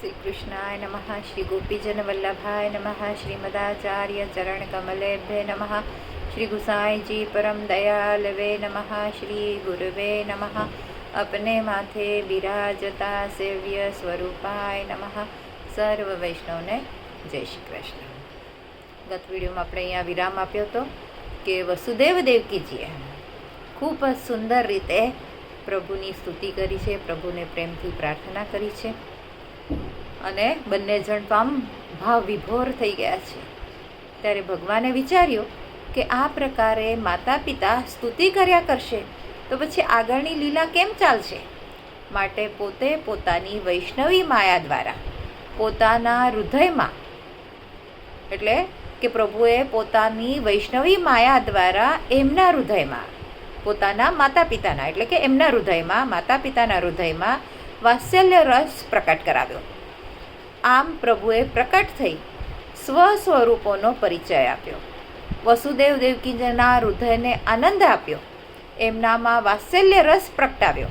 श्री कृष्णाय नमः। श्री गोपीजन वल्लभाय नमः। श्रीमदाचार्य चरण कमलेभ्य नमः। श्री गुसाई जी परम दयालवे नमः। श्री गुरुवे नमः। अपने माथे बिराजता सेव्य स्वरूपाय नमः। सर्व वैष्णवने जय श्री कृष्ण। गत विडियो में આપણે અહીંયા વિરામ આપ્યો હતો કે વસુદેવ દેવકીજીએ ખૂબ જ સુંદર રીતે પ્રભુની સ્તુતિ કરી છે, પ્રભુને પ્રેમથી પ્રાર્થના કરી છે અને બંને જણ પામ ભાવ વિભોર થઈ ગયા છે. ત્યારે ભગવાને વિચાર્યું કે આ પ્રકારે માતા પિતા સ્તુતિ કર્યા કરશે તો પછી આગળની લીલા કેમ ચાલશે. માટે પોતે પોતાની વૈષ્ણવી માયા દ્વારા પોતાના હૃદયમાં, એટલે કે પ્રભુએ પોતાની વૈષ્ણવી માયા દ્વારા એમના હૃદયમાં, પોતાના માતા પિતાના એટલે કે એમના હૃદયમાં, માતા પિતાના હૃદયમાં વાત્સલ્ય રસ પ્રકટ કરાવ્યો. આમ પ્રભુએ પ્રકટ થઈ સ્વસ્વરૂપોનો પરિચય આપ્યો. વસુદેવ દેવકીજીના હૃદયને આનંદ આપ્યો, એમનામાં વાત્સલ્ય રસ પ્રગટાવ્યો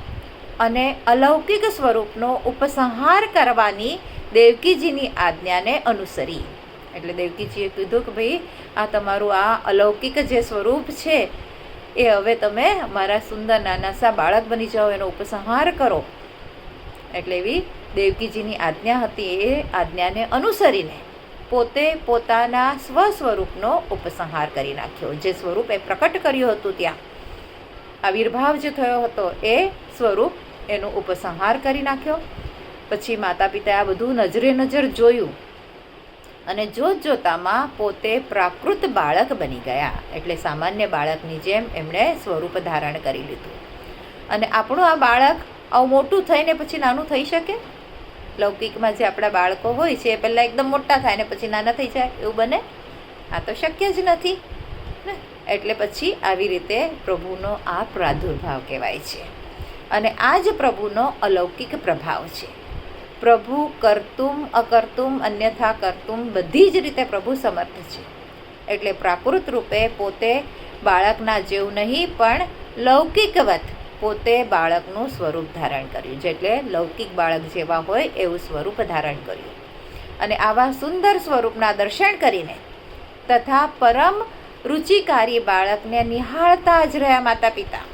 અને અલૌકિક સ્વરૂપનો ઉપસંહાર કરવાની દેવકીજીની આજ્ઞાને અનુસરી. એટલે દેવકીજીએ કીધું કે ભાઈ આ તમારું આ અલૌકિક જે સ્વરૂપ છે એ હવે તમે મારા સુંદર નાના સા બાળક બની જાઓ, એનો ઉપસંહાર કરો. એટલે એવી દેવકીજીની આજ્ઞા હતી. એ આજ્ઞાને અનુસરીને પોતે પોતાના સ્વસ્વરૂપનો ઉપસંહાર કરી નાખ્યો. જે સ્વરૂપ એ પ્રકટ કર્યું હતું, ત્યાં આવિર્ભાવ જે થયો હતો એ સ્વરૂપ એનો ઉપસંહાર કરી નાખ્યો. પછી માતા પિતાએ આ બધું નજરે નજર જોયું અને જોત જોતામાં પોતે પ્રાકૃત બાળક બની ગયા. એટલે સામાન્ય બાળકની જેમ એમણે સ્વરૂપ ધારણ કરી લીધું. અને આપણું આ બાળક આવું મોટું થઈને પછી નાનું થઈ શકે? લૌકિકમાં જે આપણા બાળકો હોય છે એ પહેલાં એકદમ મોટા થાય ને પછી નાના થઈ જાય, એવું બને? આ તો શક્ય જ નથી ને. એટલે પછી આવી રીતે પ્રભુનો આ પ્રાદુર્ભાવ કહેવાય છે. અને આ જ પ્રભુનો અલૌકિક પ્રભાવ છે. પ્રભુ કરતુમ અકર્તુમ અન્યથા કરતુમ બધી જ રીતે પ્રભુ સમર્થ છે. એટલે પ્રાકૃત રૂપે પોતે બાળકના જેવું નહીં પણ લૌકિકવત પોતે બાળકનું સ્વરૂપ ધારણ કર્યું છે. એટલે લૌકિક બાળક જેવા હોય એવું સ્વરૂપ ધારણ કર્યું. અને આવા સુંદર સ્વરૂપના દર્શન કરીને તથા પરમ રુચિકારી બાળકને નિહાળતા જ રહ્યા માતા પિતા.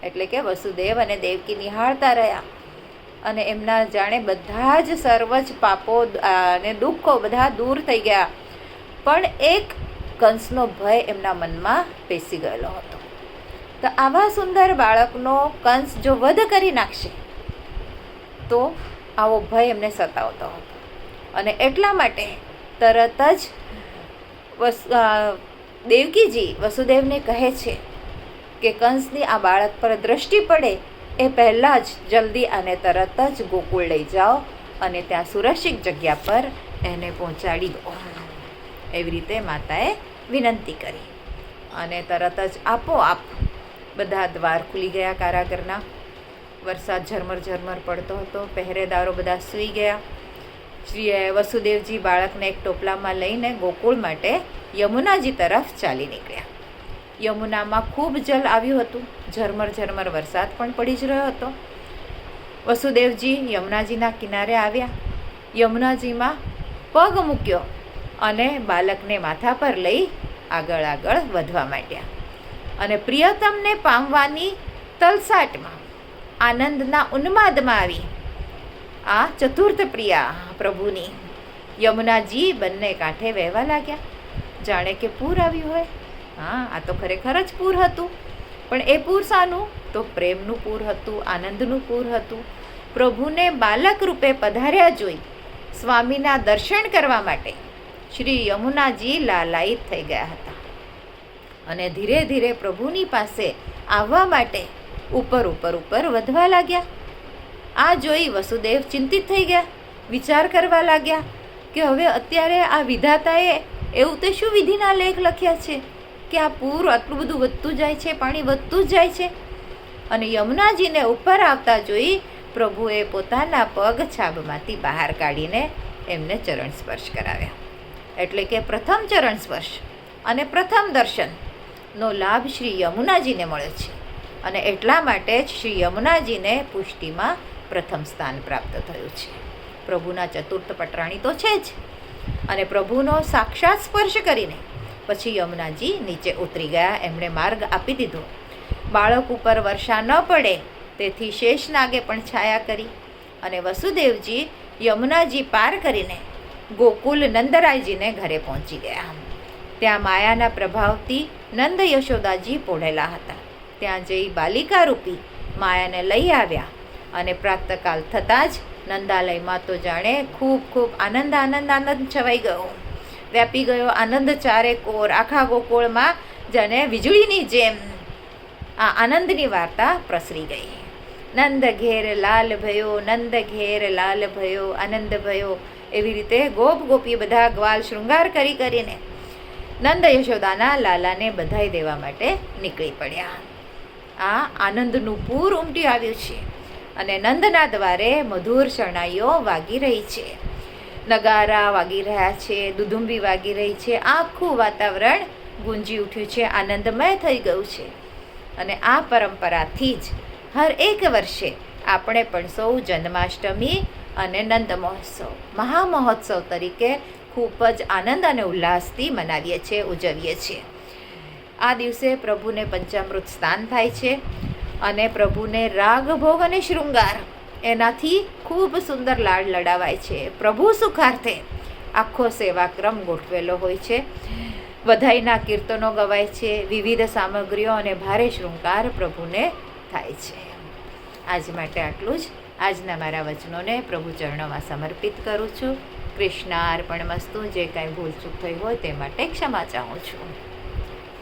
એટલે કે વસુદેવ અને દેવકી નિહાળતા રહ્યા અને એમના જાણે બધા જ સર્વ જ પાપો અને દુઃખો બધા દૂર થઈ ગયા. પણ એક કંસનો ભય એમના મનમાં બેસી ગયેલો હતો. તો આવા સુંદર બાળકનો કંસ જો વધ કરી નાખશે તો આવો ભય એમને સતાવતો હતો. અને એટલા માટે તરત જ દેવકીજી વસુદેવને કહે છે કે કંસની આ બાળક પર દ્રષ્ટિ પડે એ પહેલાં જ જલ્દી અને તરત જ ગોકુળ લઈ જાઓ અને ત્યાં સુરક્ષિત જગ્યા પર એને પહોંચાડી દો. એવી રીતે માતાએ વિનંતી કરી અને તરત જ આપોઆપ બધા દ્વાર ખુલી ગયા કારાગરના. વરસાદ ઝરમર ઝરમર પડતો હતો. પહેરેદારો બધા સૂઈ ગયા. શ્રી વસુદેવજી બાળકને એક ટોપલામાં લઈને ગોકુળ માટે યમુનાજી તરફ ચાલી નીકળ્યા. યમુનામાં ખૂબ જલ આવ્યું હતું. ઝરમર ઝરમર વરસાદ પણ પડી જ રહ્યો હતો. વસુદેવજી યમુનાજીના કિનારે આવ્યા. યમુનાજીમાં પગ મૂક્યો અને બાળકને માથા પર લઈ આગળ આગળ વધવા માંડ્યા. અને પ્રિયતમને પામવાની તલસાટમાં, આનંદના ઉન્માદમાં આવી આ ચતુર્થ પ્રિયા પ્રભુની યમુનાજી બંને કાંઠે વહેવા લાગ્યા, જાણે કે પૂર આવ્યું હોય. હા, આ તો ખરેખર જ પૂર હતું. પણ એ પૂર શાનું? તો પ્રેમનું પૂર હતું, આનંદનું પૂર હતું. પ્રભુને બાલક રૂપે પધાર્યા જોઈ સ્વામીના દર્શન કરવા માટે શ્રી યમુનાજી લાલાયિત થઈ ગયા હતા અને ધીરે ધીરે પ્રભુની પાસે આવવા માટે ઉપર ઉપર ઉપર વધવા લાગ્યા. આ જોઈ વસુદેવ ચિંતિત થઈ ગયા. વિચાર કરવા લાગ્યા કે હવે અત્યારે આ વિધાતાએ એવું તે શું વિધિના લેખ લખ્યા છે કે આ પૂર આટલું બધું વધતું જાય છે, પાણી વધતું જ જાય છે. અને યમુનાજીને ઉપર આવતા જોઈ પ્રભુએ પોતાના પગ છાબમાંથી બહાર કાઢીને એમને ચરણ સ્પર્શ કરાવ્યા. એટલે કે પ્રથમ ચરણ સ્પર્શ અને પ્રથમ દર્શનનો લાભ શ્રી યમુનાજીને મળે છે. અને એટલા માટે જ શ્રી યમુનાજીને પુષ્ટિમાં પ્રથમ સ્થાન પ્રાપ્ત થયું છે. પ્રભુના ચતુર્થ પટરાણી તો છે જ. અને પ્રભુનો સાક્ષાત સ્પર્શ કરીને પછી યમુનાજી નીચે ઉતરી ગયા. એમણે માર્ગ આપી દીધો. બાળક ઉપર વર્ષા ન પડે તેથી શેષનાગે પણ છાયા કરી. અને વસુદેવજી યમુનાજી પાર કરીને ગોકુલ નંદરાયજીને ઘરે પહોંચી ગયા. ત્યાં માયાના પ્રભાવથી નંદ યશોદાજી પોઢેલા હતા. ત્યાં જઈ બાલિકા રૂપી માયાને લઈ આવ્યા. અને પ્રાતકાલ થતાં જ નંદાલયમાં તો જાણે ખૂબ ખૂબ આનંદ આનંદ આનંદ છવાઈ ગયો, વ્યાપી ગયો આનંદ ચારે કોર. આખા ગોકુળમાં જાણે વીજળીની જેમ આ આનંદની વાર્તા પ્રસરી ગઈ. નંદ ઘેર લાલ ભયો, નંદ ઘેર લાલ ભયો, આનંદ ભયો. એવી રીતે ગોપ ગોપી બધા ગ્વાલ શૃંગાર કરીને નંદ યશોદાના લાલાને બધાઈ દેવા માટે નીકળી પડ્યા. આ આનંદનું પૂર ઉમટી આવ્યું છે. અને નંદના દ્વારે મધુર શરણાઈઓ વાગી રહી છે, નગારા વાગી રહ્યા છે, દુધુંબી વાગી રહી છે. આખું વાતાવરણ ગુંજી ઉઠ્યું છે, આનંદમય થઈ ગયું છે. અને આ પરંપરાથી જ હર એક વર્ષે આપણે પણ સૌ જન્માષ્ટમી અને નંદ મહોત્સવ મહામહોત્સવ તરીકે ખૂબ જ આનંદ અને ઉલ્લાસથી મનાવીએ છીએ, ઉજવીએ છીએ. આ દિવસે પ્રભુને પંચામૃત સ્નાન થાય છે. અને પ્રભુને રાગ ભોગ અને શૃંગાર એનાથી ખૂબ સુંદર લાડ લડાવાય છે. પ્રભુ સુખાર્થે આખો સેવાક્રમ ગોઠવેલો હોય છે. વધાઈના કીર્તનો ગવાય છે, વિવિધ સામગ્રીઓ અને ભારે શૃંગાર પ્રભુને થાય છે. આજ માટે આટલું જ. આજના મારા વચનોને પ્રભુ ચરણોમાં સમર્પિત કરું છું. કૃષ્ણાર્પણમસ્તુ. જે કાંઈ ભૂલચૂક થઈ હોય તે માટે ક્ષમા ચાહું છું.